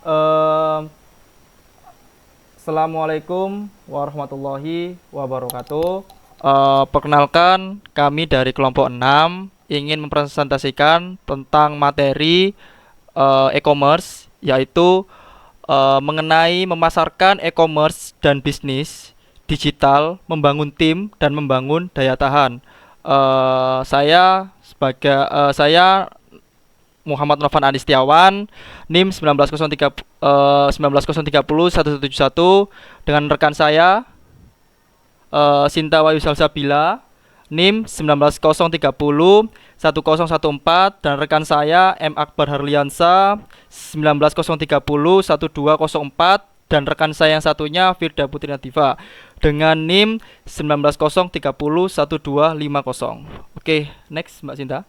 Eh, Assalamualaikum warahmatullahi wabarakatuh. Perkenalkan, kami dari kelompok 6 ingin mempresentasikan tentang materi e-commerce, yaitu mengenai memasarkan e-commerce dan bisnis digital, membangun tim dan membangun daya tahan. Saya Muhammad Novan Anistiawan, NIM 19030 dengan rekan saya Sinta Wayu Salsabila, NIM 19030 1014, dan rekan saya M Akbar Harliansa 19030 1204, dan rekan saya yang satunya Firda Putri Nadifa dengan NIM 19030 1250. Oke, next Mbak Sinta.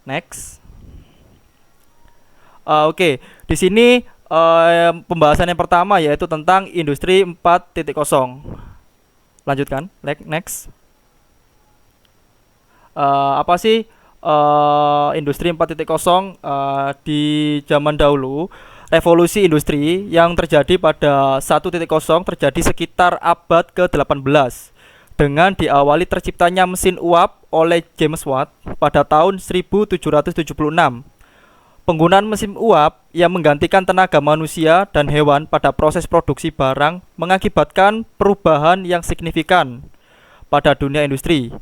Next. Oke, di sini pembahasan yang pertama yaitu tentang industri 4.0. Lanjutkan, next. Apa sih industri 4.0? Di zaman dahulu, revolusi industri yang terjadi pada 1.0 terjadi sekitar abad ke-18 dengan diawali terciptanya mesin uap oleh James Watt pada tahun 1776. Penggunaan mesin uap yang menggantikan tenaga manusia dan hewan pada proses produksi barang mengakibatkan perubahan yang signifikan pada dunia industri.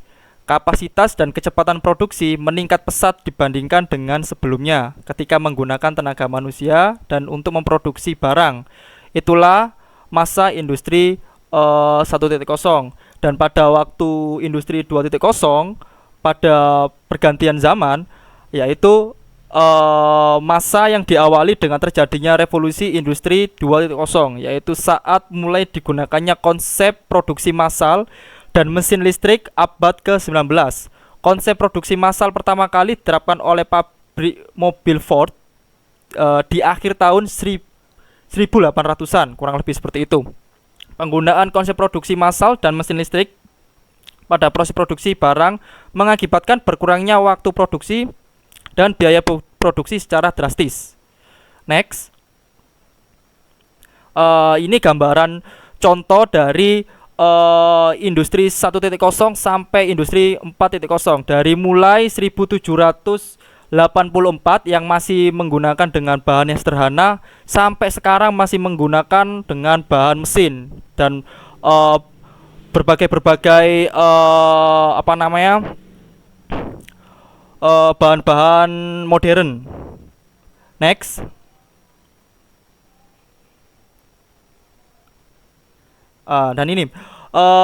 Kapasitas dan kecepatan produksi meningkat pesat dibandingkan dengan sebelumnya ketika menggunakan tenaga manusia dan untuk memproduksi barang. Itulah masa industri 1.0. Dan pada waktu industri 2.0, pada pergantian zaman, yaitu masa yang diawali dengan terjadinya revolusi industri 2.0, yaitu saat mulai digunakannya konsep produksi massal dan mesin listrik abad ke-19. Konsep produksi massal pertama kali diterapkan oleh pabrik mobil Ford di akhir tahun 1800-an, kurang lebih seperti itu. Penggunaan konsep produksi massal dan mesin listrik pada proses produksi barang mengakibatkan berkurangnya waktu produksi dan biaya produksi secara drastis. Next. Ini gambaran contoh dari industri 1.0 sampai industri 4.0 dari mulai 1784 yang masih menggunakan dengan bahan yang sederhana sampai sekarang masih menggunakan dengan bahan mesin dan berbagai bahan-bahan modern. Next. Dan ini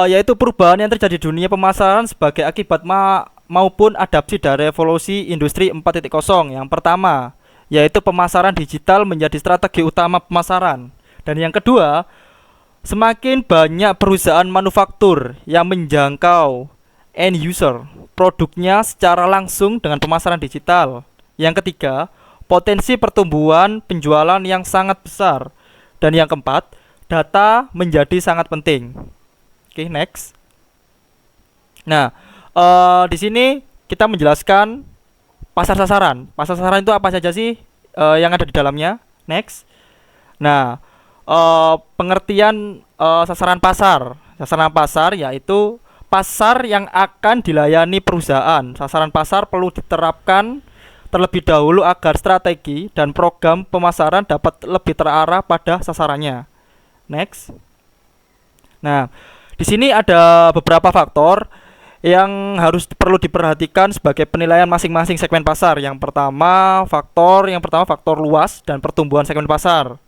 yaitu perubahan yang terjadi di dunia pemasaran sebagai akibat maupun adaptasi dari revolusi industri 4.0. Yang pertama, yaitu pemasaran digital menjadi strategi utama pemasaran. Dan yang kedua, semakin banyak perusahaan manufaktur yang menjangkau end user produknya secara langsung dengan pemasaran digital. Yang ketiga, potensi pertumbuhan penjualan yang sangat besar. Dan yang keempat, data menjadi sangat penting. Oke, next. Nah, di sini kita menjelaskan pasar sasaran. Pasar sasaran itu apa saja sih yang ada di dalamnya? Next. Nah, pengertian sasaran pasar. Sasaran pasar yaitu pasar yang akan dilayani perusahaan. Sasaran pasar perlu diterapkan terlebih dahulu agar strategi dan program pemasaran dapat lebih terarah pada sasarannya. Next. Nah, di sini ada beberapa faktor yang perlu diperhatikan sebagai penilaian masing-masing segmen pasar. Yang pertama faktor luas dan pertumbuhan segmen pasar.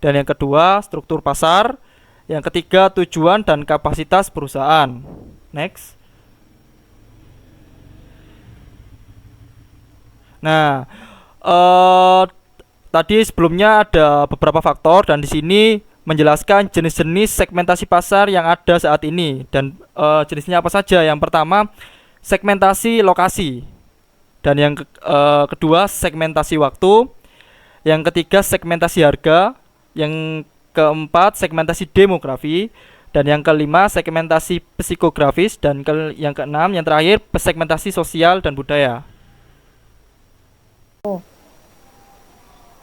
Dan yang kedua, struktur pasar. Yang ketiga, tujuan dan kapasitas perusahaan. Next. Nah, tadi sebelumnya ada beberapa faktor dan di sini menjelaskan jenis-jenis segmentasi pasar yang ada saat ini dan jenisnya apa saja. Yang pertama, segmentasi lokasi, dan yang kedua, segmentasi waktu, yang ketiga, segmentasi harga, yang keempat, segmentasi demografi, dan yang kelima, segmentasi psikografis, dan yang keenam, yang terakhir, segmentasi sosial dan budaya.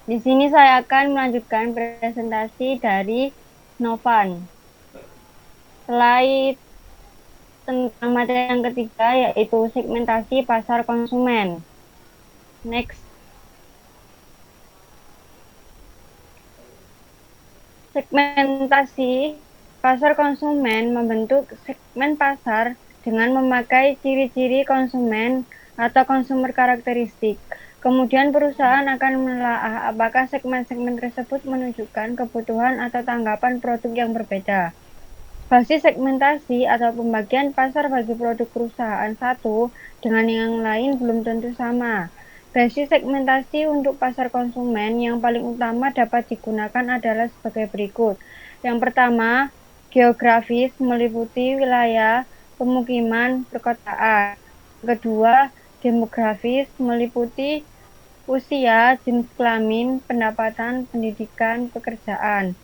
Di sini saya akan melanjutkan presentasi dari Novan. Slide tentang materi yang ketiga yaitu segmentasi pasar konsumen. Next. Segmentasi pasar konsumen membentuk segmen pasar dengan memakai ciri-ciri konsumen atau consumer karakteristik. Kemudian perusahaan akan menelaah apakah segmen-segmen tersebut menunjukkan kebutuhan atau tanggapan produk yang berbeda. Basis segmentasi atau pembagian pasar bagi produk perusahaan satu dengan yang lain belum tentu sama. Basis segmentasi untuk pasar konsumen yang paling utama dapat digunakan adalah sebagai berikut. Yang pertama, geografis meliputi wilayah, pemukiman, perkotaan. Kedua, demografis meliputi usia, jenis kelamin, pendapatan, pendidikan, pekerjaan.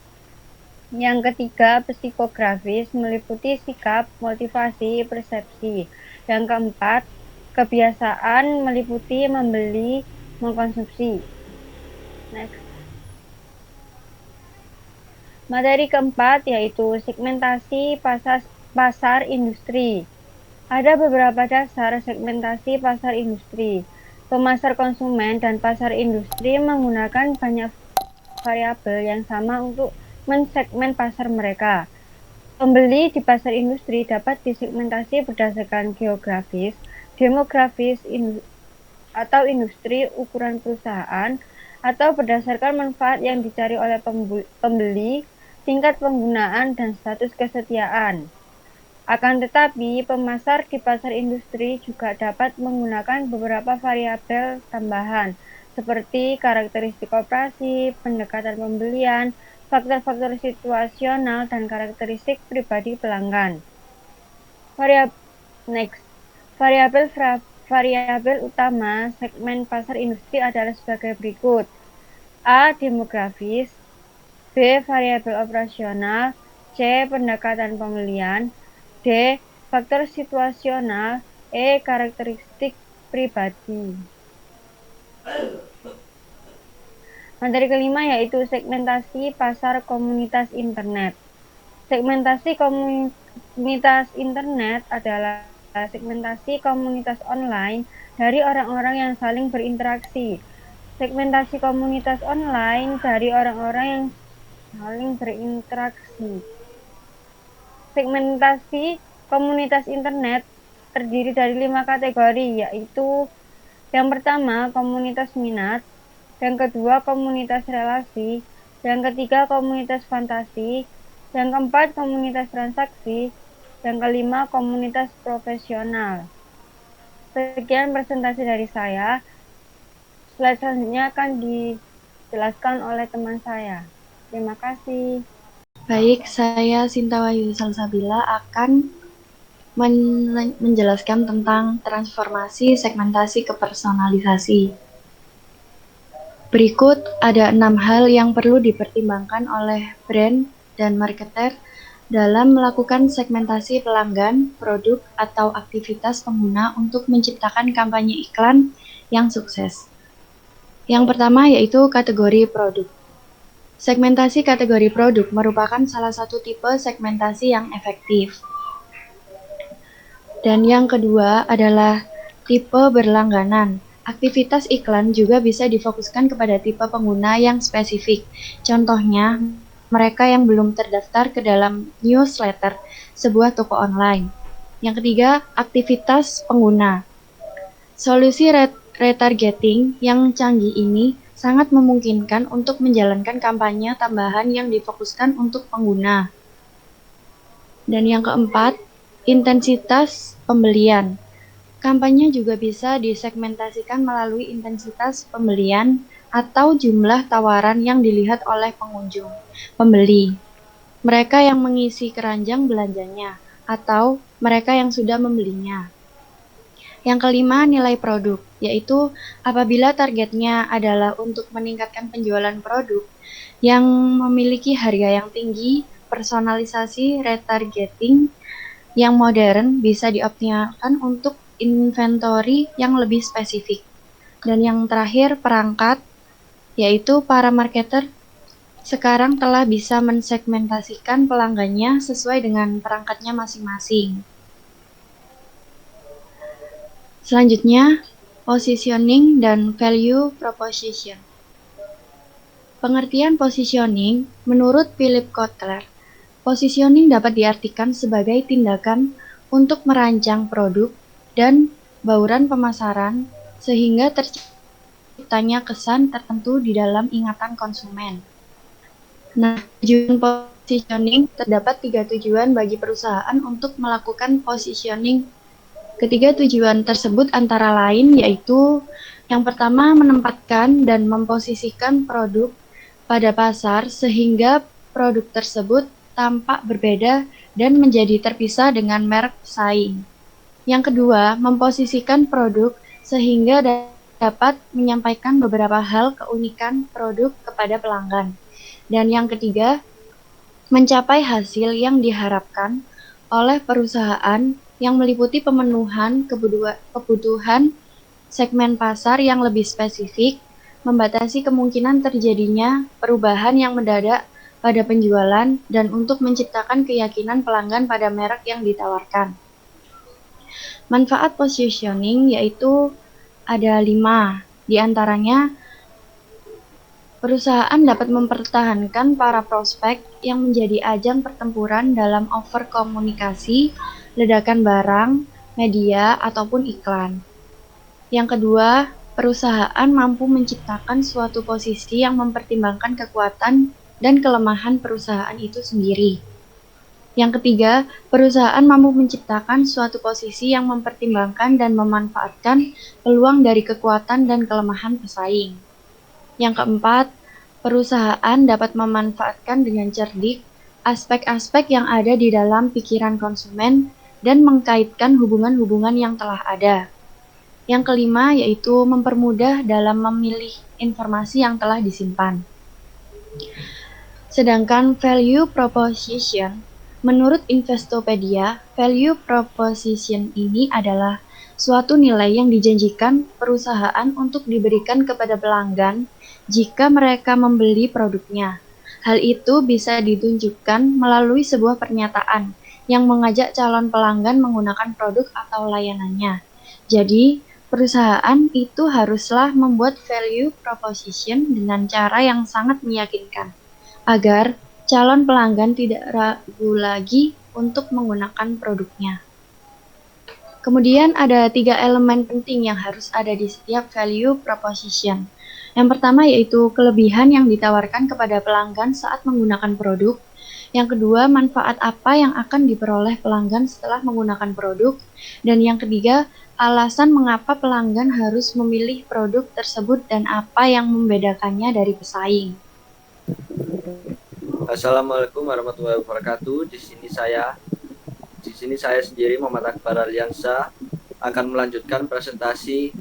Yang ketiga, psikografis meliputi sikap, motivasi, persepsi. Yang keempat, kebiasaan meliputi membeli, mengkonsumsi. Next. Materi keempat yaitu segmentasi pasar industri. Ada beberapa dasar segmentasi pasar industri. Pemasar konsumen dan pasar industri menggunakan banyak variabel yang sama untuk mensegmen pasar mereka. Pembeli di pasar industri dapat disegmentasi berdasarkan geografis, demografis, atau industri, ukuran perusahaan, atau berdasarkan manfaat yang dicari oleh pembeli, tingkat penggunaan, dan status kesetiaan. Akan tetapi, pemasar di pasar industri juga dapat menggunakan beberapa variabel tambahan, seperti karakteristik operasi, pendekatan pembelian, faktor-faktor situasional, dan karakteristik pribadi pelanggan. Next. Variabel utama segmen pasar industri adalah sebagai berikut. A. Demografis. B. Variabel operasional. C. Pendekatan pembelian. D. Faktor situasional. E. Karakteristik pribadi. Materi kelima yaitu segmentasi pasar komunitas internet. Segmentasi komunitas internet adalah segmentasi komunitas online dari orang-orang yang saling berinteraksi. Segmentasi komunitas online dari orang-orang yang saling berinteraksi. Segmentasi komunitas internet terdiri dari 5 kategori, yaitu yang pertama, komunitas minat, yang kedua, komunitas relasi, yang ketiga, komunitas fantasi, yang keempat, komunitas transaksi, yang kelima, komunitas profesional. Sekian presentasi dari saya. Slide selanjutnya akan dijelaskan oleh teman saya. Terima kasih. Baik, saya Sinta Wahyu Salsabila akan menjelaskan tentang transformasi segmentasi ke personalisasi. Berikut ada 6 hal yang perlu dipertimbangkan oleh brand dan marketer dalam melakukan segmentasi pelanggan, produk, atau aktivitas pengguna untuk menciptakan kampanye iklan yang sukses. Yang pertama yaitu kategori produk. Segmentasi kategori produk merupakan salah satu tipe segmentasi yang efektif. Dan yang kedua adalah tipe berlangganan. Aktivitas iklan juga bisa difokuskan kepada tipe pengguna yang spesifik. Contohnya, mereka yang belum terdaftar ke dalam newsletter sebuah toko online. Yang ketiga, aktivitas pengguna. Solusi retargeting yang canggih ini sangat memungkinkan untuk menjalankan kampanye tambahan yang difokuskan untuk pengguna. Dan yang keempat, intensitas pembelian. Kampanye juga bisa disegmentasikan melalui intensitas pembelian atau jumlah tawaran yang dilihat oleh pengunjung, pembeli. Mereka yang mengisi keranjang belanjanya atau mereka yang sudah membelinya. Yang kelima, nilai produk, yaitu apabila targetnya adalah untuk meningkatkan penjualan produk yang memiliki harga yang tinggi, personalisasi retargeting yang modern bisa dioptimalkan untuk inventory yang lebih spesifik. Dan yang terakhir, perangkat, yaitu para marketer sekarang telah bisa mensegmentasikan pelanggannya sesuai dengan perangkatnya masing-masing. Selanjutnya, positioning dan value proposition. Pengertian positioning menurut Philip Kotler, positioning dapat diartikan sebagai tindakan untuk merancang produk dan bauran pemasaran sehingga terciptanya kesan tertentu di dalam ingatan konsumen. Nah, tujuan positioning terdapat 3 tujuan bagi perusahaan untuk melakukan positioning. Ketiga tujuan tersebut antara lain yaitu yang pertama menempatkan dan memposisikan produk pada pasar sehingga produk tersebut tampak berbeda dan menjadi terpisah dengan merek pesaing. Yang kedua, memposisikan produk sehingga dapat menyampaikan beberapa hal keunikan produk kepada pelanggan. Dan yang ketiga, mencapai hasil yang diharapkan oleh perusahaan yang meliputi pemenuhan kebutuhan segmen pasar yang lebih spesifik, membatasi kemungkinan terjadinya perubahan yang mendadak pada penjualan, dan untuk menciptakan keyakinan pelanggan pada merek yang ditawarkan. Manfaat positioning yaitu ada 5, diantaranya perusahaan dapat mempertahankan para prospek yang menjadi ajang pertempuran dalam offer komunikasi, ledakan barang, media, ataupun iklan. Yang kedua, perusahaan mampu menciptakan suatu posisi yang mempertimbangkan kekuatan dan kelemahan perusahaan itu sendiri. Yang ketiga, perusahaan mampu menciptakan suatu posisi yang mempertimbangkan dan memanfaatkan peluang dari kekuatan dan kelemahan pesaing. Yang keempat, perusahaan dapat memanfaatkan dengan cerdik aspek-aspek yang ada di dalam pikiran konsumen dan mengkaitkan hubungan-hubungan yang telah ada. Yang kelima yaitu mempermudah dalam memilih informasi yang telah disimpan. Sedangkan value proposition, menurut Investopedia, value proposition ini adalah suatu nilai yang dijanjikan perusahaan untuk diberikan kepada pelanggan jika mereka membeli produknya. Hal itu bisa ditunjukkan melalui sebuah pernyataan yang mengajak calon pelanggan menggunakan produk atau layanannya. Jadi, perusahaan itu haruslah membuat value proposition dengan cara yang sangat meyakinkan, agar calon pelanggan tidak ragu lagi untuk menggunakan produknya. Kemudian ada 3 elemen penting yang harus ada di setiap value proposition. Yang pertama yaitu kelebihan yang ditawarkan kepada pelanggan saat menggunakan produk. Yang kedua, manfaat apa yang akan diperoleh pelanggan setelah menggunakan produk. Dan yang ketiga, alasan mengapa pelanggan harus memilih produk tersebut dan apa yang membedakannya dari pesaing. Assalamualaikum warahmatullahi wabarakatuh. Di sini saya sendiri Muhammad Akbar Aliansa akan melanjutkan presentasi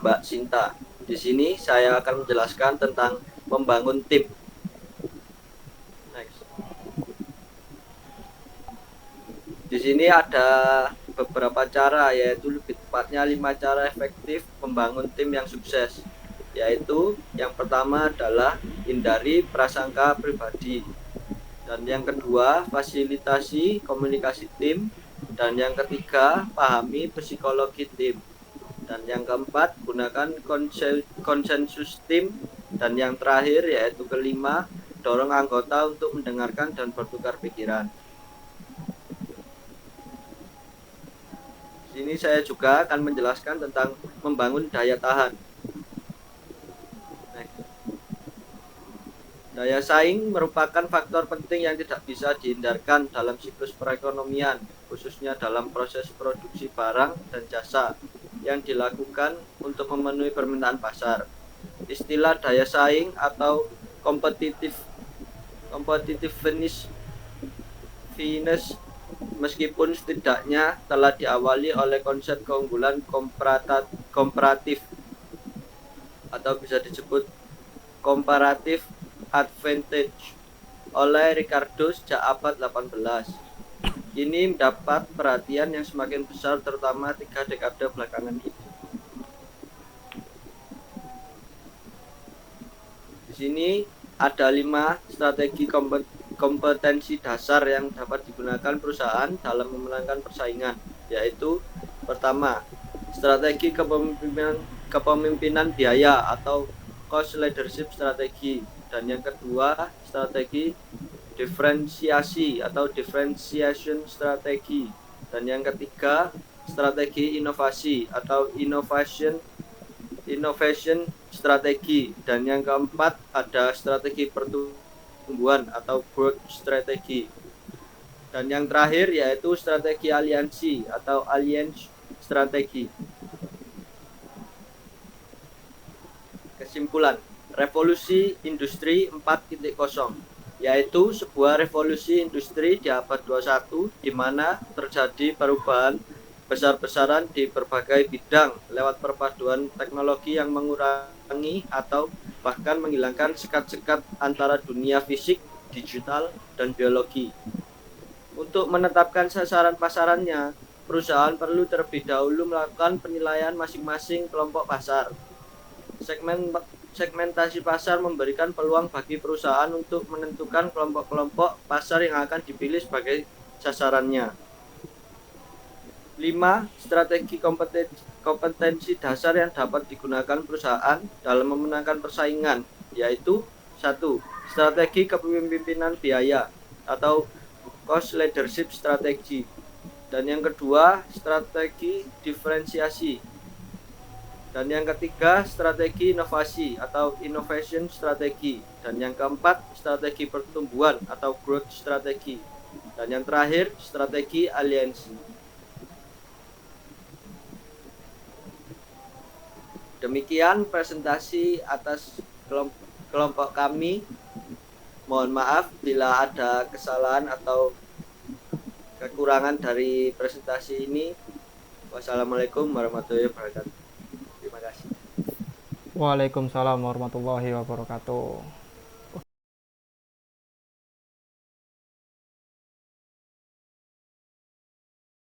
Mbak Sinta. Di sini saya akan menjelaskan tentang membangun tim. Next. Di sini ada beberapa cara, yaitu lebih tepatnya 5 cara efektif membangun tim yang sukses. Yaitu yang pertama adalah hindari prasangka pribadi. Dan yang kedua, fasilitasi komunikasi tim. Dan yang ketiga, pahami psikologi tim. Dan yang keempat, gunakan konsensus tim. Dan yang terakhir, yaitu kelima, dorong anggota untuk mendengarkan dan bertukar pikiran. Di sini saya juga akan menjelaskan tentang membangun daya tahan. Daya saing merupakan faktor penting yang tidak bisa dihindarkan dalam siklus perekonomian, khususnya dalam proses produksi barang dan jasa yang dilakukan untuk memenuhi permintaan pasar. Istilah daya saing atau competitiveness meskipun setidaknya telah diawali oleh konsep keunggulan komparatif atau bisa disebut comparative advantage oleh Ricardo sejak abad 18. Ini mendapat perhatian yang semakin besar terutama 3 dekade belakangan ini. sini ada 5 strategi kompetensi dasar yang dapat digunakan perusahaan dalam memenangkan persaingan, yaitu pertama, strategi kepemimpinan biaya atau cost leadership strategi, dan yang kedua, strategi diferensiasi atau differentiation strategi, dan yang ketiga, strategi inovasi atau innovation strategi, dan yang keempat ada strategi pertumbuhan atau growth strategi, dan yang terakhir yaitu strategi aliansi atau alliance strategi. Kesimpulan, revolusi industri 4.0 yaitu sebuah revolusi industri di abad 21 di mana terjadi perubahan besar-besaran di berbagai bidang lewat perpaduan teknologi yang mengurangi atau bahkan menghilangkan sekat-sekat antara dunia fisik, digital, dan biologi. Untuk menetapkan sasaran pasarannya, perusahaan perlu terlebih dahulu melakukan penilaian masing-masing kelompok pasar. Segmentasi pasar memberikan peluang bagi perusahaan untuk menentukan kelompok-kelompok pasar yang akan dipilih sebagai sasarannya. 5. Strategi kompetensi dasar yang dapat digunakan perusahaan dalam memenangkan persaingan, yaitu 1. Strategi kepemimpinan biaya atau cost leadership strategi, dan yang kedua, strategi diferensiasi, dan yang ketiga, strategi inovasi atau innovation strategi, dan yang keempat, strategi pertumbuhan atau growth strategi, dan yang terakhir, strategi aliansi. Demikian presentasi atas kelompok kami. Mohon maaf bila ada kesalahan atau kekurangan dari presentasi ini. Wassalamualaikum warahmatullahi wabarakatuh. Terima kasih. Waalaikumsalam warahmatullahi wabarakatuh.